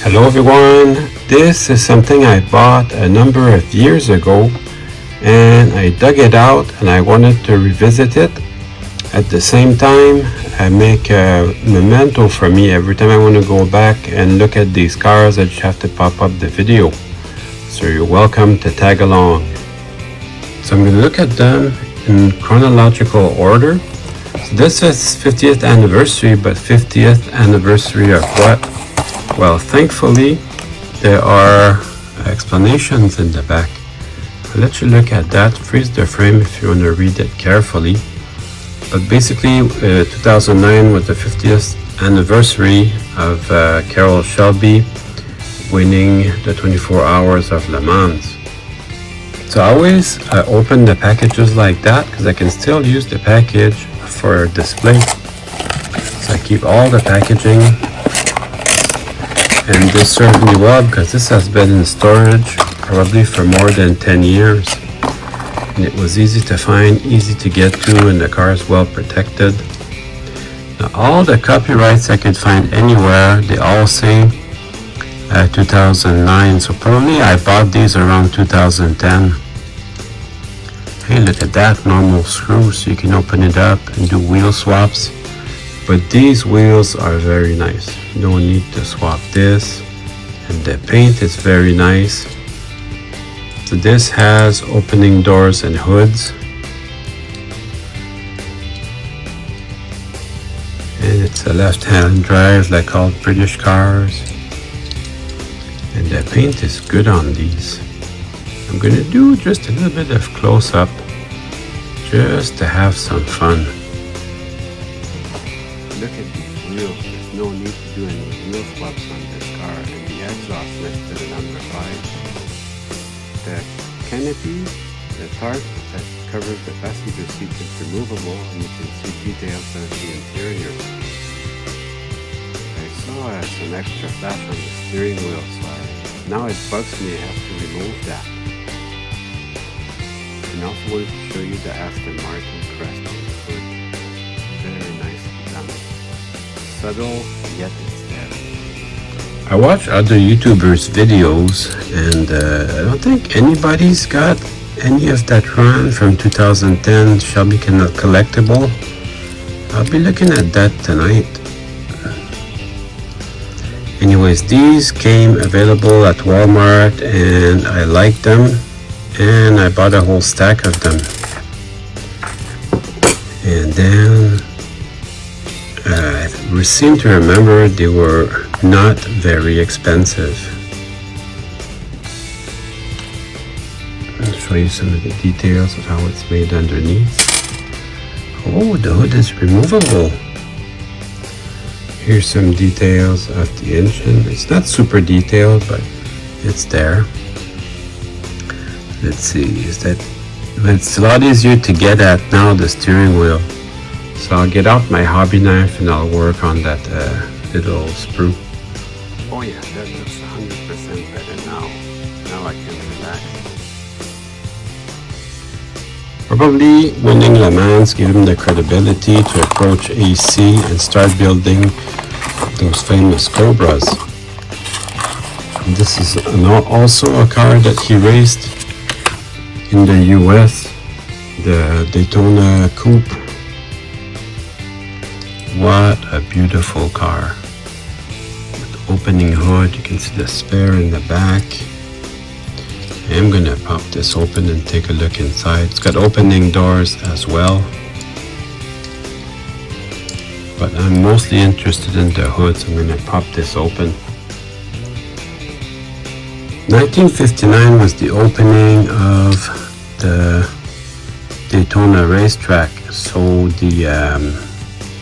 Hello everyone, this is something I bought a number of years ago and I dug it out and I wanted to revisit it. At the same time, I make a memento for me every time I want to go back and look at these cars. I just have to pop up the video. So you're welcome to tag along. So I'm going to look at them in chronological order. So this is 50th anniversary, but 50th anniversary of what? Well, thankfully, there are explanations in the back. I'll let you look at that, freeze the frame if you want to read it carefully. But basically, 2009 was the 50th anniversary of Carroll Shelby winning the 24 Hours of Le Mans. So I always open the packages like that because I can still use the package for display. So I keep all the packaging. And this served me well because this has been in storage probably for more than 10 years. And it was easy to find, easy to get to, and the car is well protected. Now, all the copyrights I could find anywhere, they all say 2009. So probably I bought these around 2010. Hey, look at that, normal screw, so you can open it up and do wheel swaps. But these wheels are very nice. No need to swap this. And the paint is very nice. So this has opening doors and hoods. And it's a left-hand drive like all British cars. And the paint is good on these. I'm going to do just a little bit of close-up just to have some fun. Look at these wheels. There's no need to do any wheel swaps on this car, and the exhaust listed at number 5. The canopy, the tarp that covers the passenger seat is removable, and you can see details of the interior. I saw some extra flash on the steering wheel, so now it bugs me. I have to remove that. And I also wanted to show you the Aston Martin crest on the hood. Very nicely done. Subtle, yet it's there. I watch other YouTubers' videos, and I don't think anybody's got any of that run from 2010 Shelby Collectible. I'll be looking at that tonight. Anyways, these came available at Walmart, and I liked them, and I bought a whole stack of them. And then we seem to remember they were not very expensive. I'll show you some of the details of how it's made underneath. Oh, the hood is removable. Here's some details of the engine. It's not super detailed, but it's there. Let's see, it's a lot easier to get at now, the steering wheel. So I'll get out my hobby knife and I'll work on that little sprue. Oh yeah, that looks 100% better now. Now I can relax. Probably winning Le Mans gave him the credibility to approach AC and start building those famous Cobras. And this is also a car that he raced in the US, the Daytona Coupe. What a beautiful car. With opening hood, you can see the spare in the back. I'm gonna pop this open and take a look inside. It's got opening doors as well. But I'm mostly interested in the hood, so I'm gonna pop this open. 1959 was the opening of the Daytona racetrack. So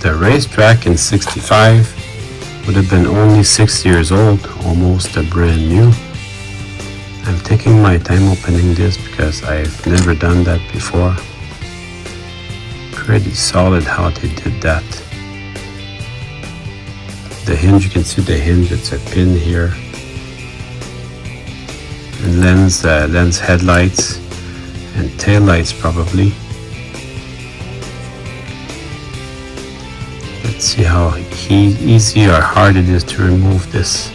the racetrack in 65 would have been only 6 years old, almost a brand new. I'm taking my time opening this because I've never done that before. Pretty solid how they did that. The hinge, you can see the hinge, it's a pin here. And lens headlights and tail lights probably. Let's see how easy or hard it is to remove this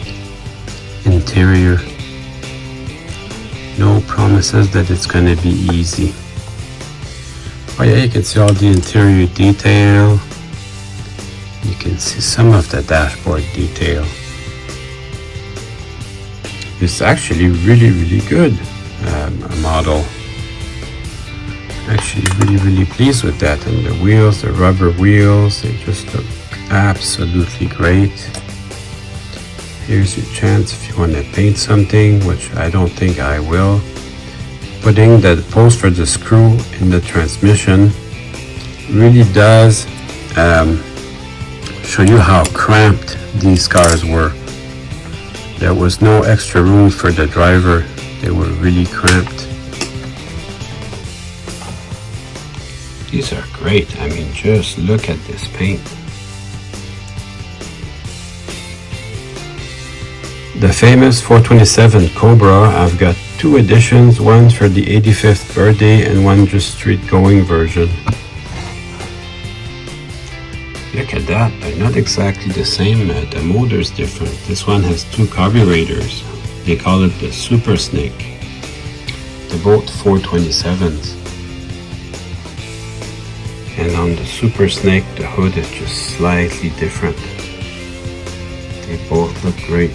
interior. No promises that it's going to be easy. Oh yeah, you can see all the interior detail. You can see some of the dashboard detail. It's actually really good model. Actually really pleased with that. And the wheels, the rubber wheels, they just look absolutely great. Here's your chance if you want to paint something, which I don't think I will. Putting the post for the screw in the transmission really does show you how cramped these cars were. There was no extra room for the driver. They were really cramped. These are great. I mean, just look at this paint. The famous 427 Cobra, I've got two editions, one for the 85th birthday and one just street going version. Look at that, they're not exactly the same, the motor's different. This one has two carburetors. They call it the Super Snake. They're both 427s. And on the Super Snake, the hood is just slightly different. They both look great.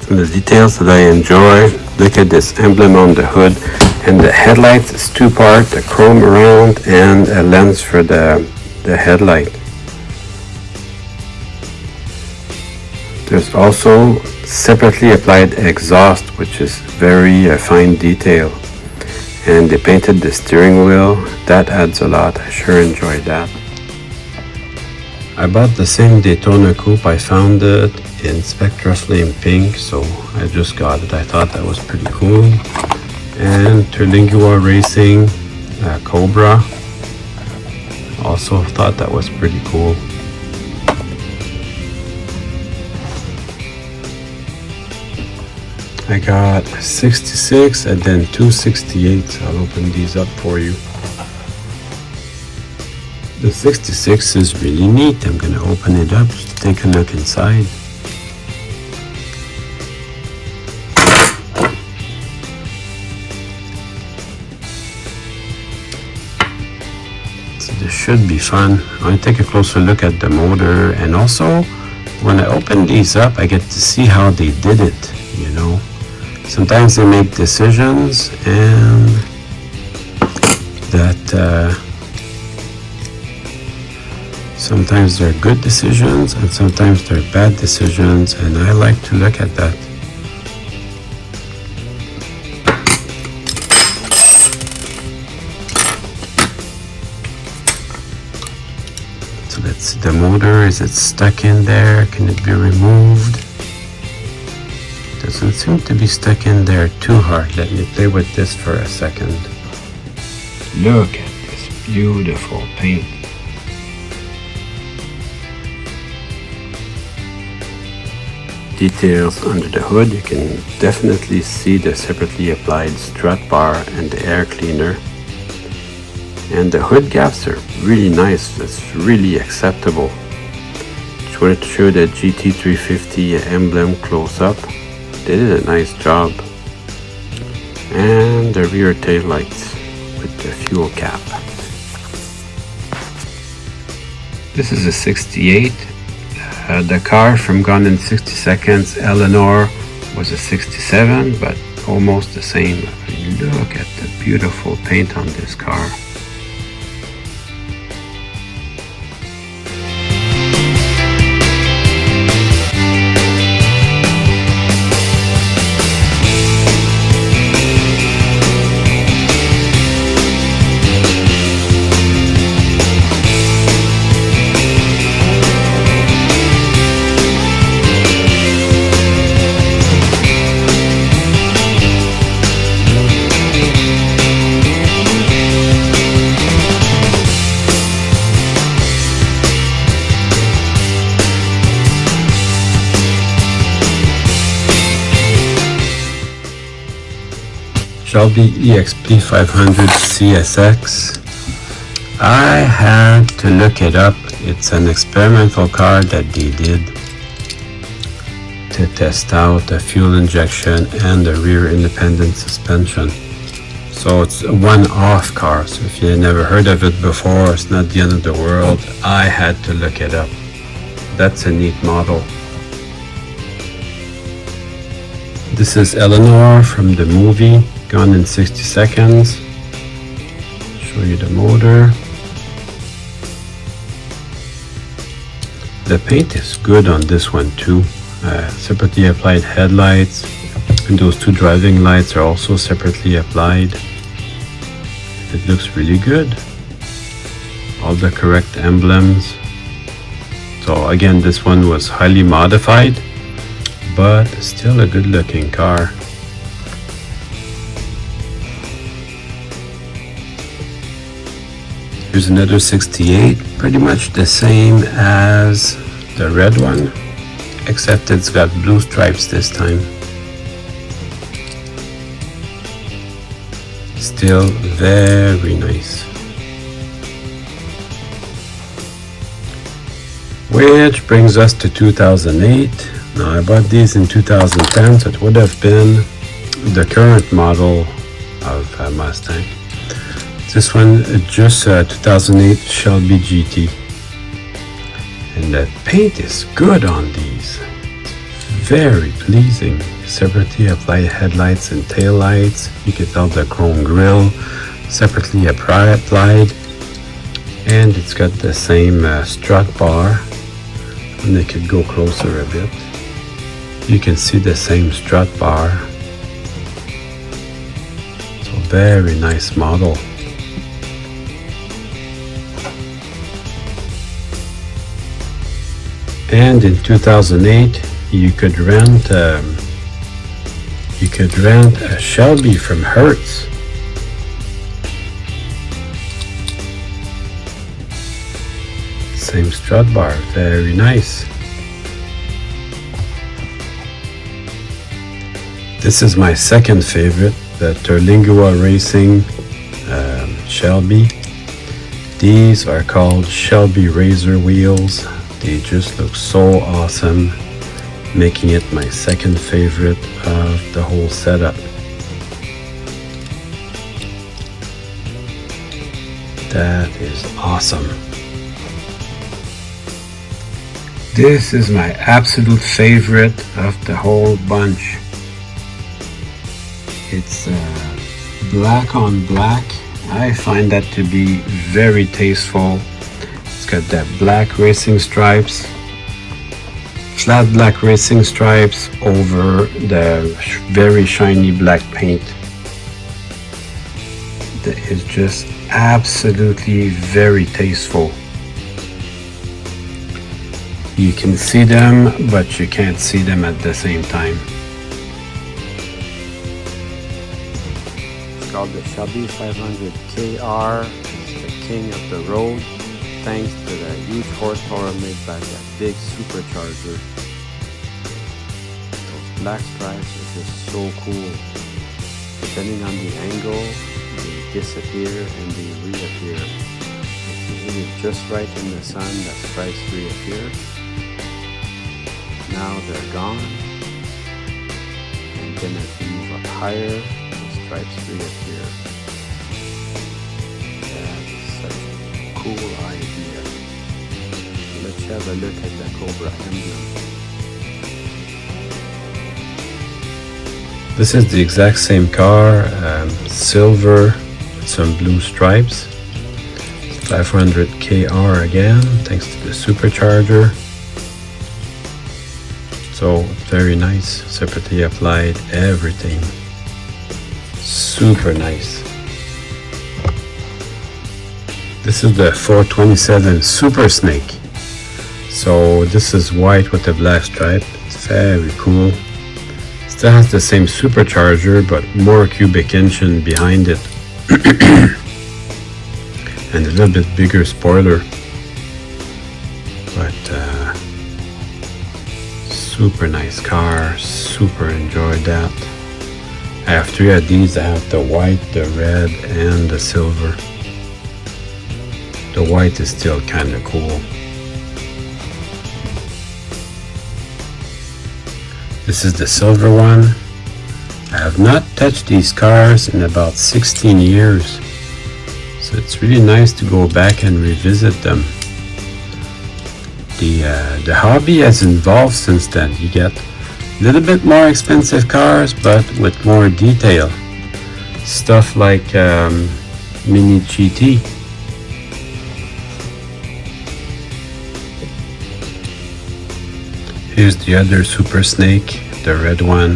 Some of the details that I enjoy, look at this emblem on the hood, and the headlights is two-part, the chrome around and a lens for the headlight. There's also separately applied exhaust, which is very fine detail. And they painted the steering wheel. That adds a lot. I sure enjoyed that. I bought the same Daytona Coupe. I found it in Spectra Flame Pink, so I just got it. I thought that was pretty cool. And Terlingua Racing Cobra. Also thought that was pretty cool. I got 66 and then 268. I'll open these up for you. The 66 is really neat. I'm going to open it up, take a look inside. So this should be fun. I'm going to take a closer look at the motor, and also when I open these up, I get to see how they did it, you know. Sometimes they make decisions and that sometimes they're good decisions and sometimes they're bad decisions, and I like to look at that. So let's see the motor. Is it stuck in there? Can it be removed? Doesn't seem to be stuck in there too hard. Let me play with this for a second. Look at this beautiful paint. Details under the hood. You can definitely see the separately applied strut bar and the air cleaner. And the hood gaps are really nice. It's really acceptable. Just wanted to show the GT350 emblem close up. They did a nice job. And the rear tail lights with the fuel cap. This is a 68. The car from Gone in 60 Seconds, Eleanor, was a 67, but almost the same. Look at the beautiful paint on this car. Shelby EXP500 CSS. I had to look it up. It's an experimental car that they did. to test out the fuel injection and the rear independent suspension. So it's a one-off car, so if you never heard of it before, it's not the end of the world. I had to look it up. That's a neat model. This is Eleanor from the movie Gone in 60 Seconds. Show you the motor. The paint is good on this one too. Separately applied headlights, and those two driving lights are also separately applied. It looks really good. All the correct emblems. So again, this one was highly modified, but still a good looking car. Here's another 68, pretty much the same as the red one, except it's got blue stripes this time. Still very nice. Which brings us to 2008. Now I bought these in 2010, so it would have been the current model of Mustang. This one just 2008 Shelby GT, and the paint is good on these. Very pleasing. Separately applied headlights and tail lights. You can tell the chrome grille separately applied, and it's got the same strut bar. And they could go closer a bit. You can see the same strut bar. So very nice model. And in 2008, you could rent a Shelby from Hertz. Same strut bar, very nice. This is my second favorite, the Terlingua Racing Shelby. These are called Shelby Razor wheels. They just look so awesome, making it my second favorite of the whole setup. That is awesome. This is my absolute favorite of the whole bunch. It's black on black. I find that to be very tasteful. It's got that black racing stripes, flat black racing stripes over the very shiny black paint. That is just absolutely very tasteful. You can see them, but you can't see them at the same time. It's called the Shelby 500 KR. It's the king of the road, thanks to the huge horsepower made by that big supercharger. Those black stripes are just so cool. Depending on the angle, they disappear and they reappear. If you hit it just right in the sun, the stripes reappear. Now they're gone, and then if you move up higher, the stripes reappear. That's such a cool idea. Let's have a look at the Cobra emblem. This is the exact same car, silver with some blue stripes. 500 KR again, thanks to the supercharger. So very nice, separately applied, everything. Super nice. This is the 427 Super Snake. So this is white with a black stripe. It's very cool. Still has the same supercharger, but more cubic engine behind it. And a little bit bigger spoiler. But super nice car, super enjoyed that. I have three of these. I have the white, the red, and the silver. The white is still kind of cool. This is the silver one. I have not touched these cars in about 16 years. So it's really nice to go back and revisit them. The hobby has evolved since then. You get a little bit more expensive cars, but with more detail. Stuff like Mini GT. Here's the other Super Snake, the red one.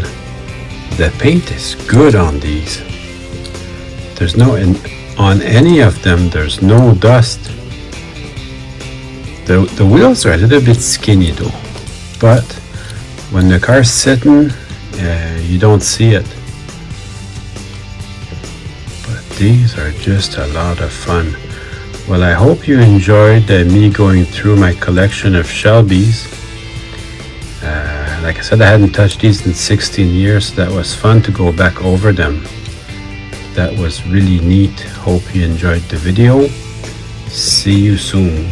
The paint is good on these. There's no, on any of them, there's no dust. The wheels are a little bit skinny though, but when the car's sitting, you don't see it. But these are just a lot of fun. Well, I hope you enjoyed me going through my collection of Shelbys. Like I said, I hadn't touched these in 16 years, so that was fun to go back over them. That was really neat. Hope you enjoyed the video. See you soon.